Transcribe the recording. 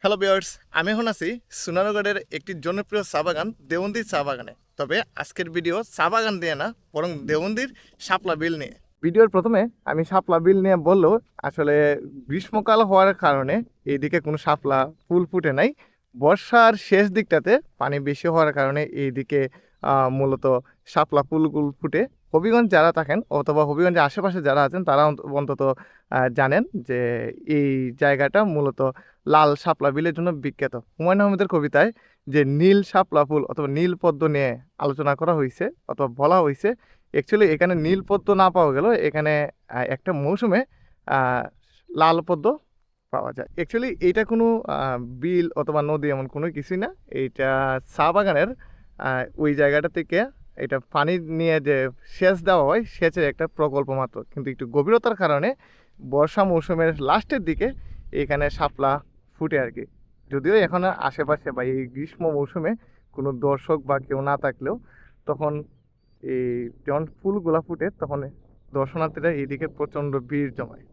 Hello viewers, আমি এখন আছি সুনারগড়ের একটি জনপ্রিয় চা বাগান দেওবন্দির চা বাগানে। তবে আজকের ভিডিও চা বাগান দিয়ে না, বরং দেওবন্দির শাপলা বিল নিয়ে। ভিডিওর প্রথমে আমি শাপলা বিল নিয়ে বললেও আসলে গ্রীষ্মকাল হওয়ার কারণে এইদিকে কোনো শাপলা ফুল ফুটে নাই। বর্ষার শেষ দিকটাতে পানি বেশি হওয়ার কারণে এইদিকে মূলত শাপলা ফুলগুলো ফুটে। হবিগঞ্জ যারা থাকেন অথবা হবিগঞ্জের আশেপাশে যারা আছেন তারা অন্তত জানেন যে এই জায়গাটা মূলত লাল শাপলা বিলের জন্য বিখ্যাত। হুমায়ুন আহমেদের কবিতায় যে নীল শাপলা ফুল অথবা নীল পদ্ম নিয়ে আলোচনা করা হয়েছে অথবা বলা হয়েছে, অ্যাকচুয়ালি এখানে নীল পদ্ম না পাওয়া গেল, এখানে একটা মৌসুমে লাল পদ্ম পাওয়া যায়। অ্যাকচুয়ালি এইটা কোনো বিল অথবা নদী এমন কোনো কিছুই না, এইটা চা বাগানের ওই জায়গাটা থেকে এটা পানি নিয়ে যে সেচ দেওয়া হয় সেচের একটা প্রকল্প মাত্র। কিন্তু একটু গভীরতার কারণে বর্ষা মৌসুমের লাস্টের দিকে এখানে শাপলা ফুটে আর কি। যদিও এখন আশেপাশে বা এই গ্রীষ্ম মৌসুমে কোনো দর্শক বা কেউ না থাকলেও তখন এই যখন ফুলগুলা ফুটে তখন দর্শনার্থীরা এইদিকে প্রচণ্ড ভিড় জমায়।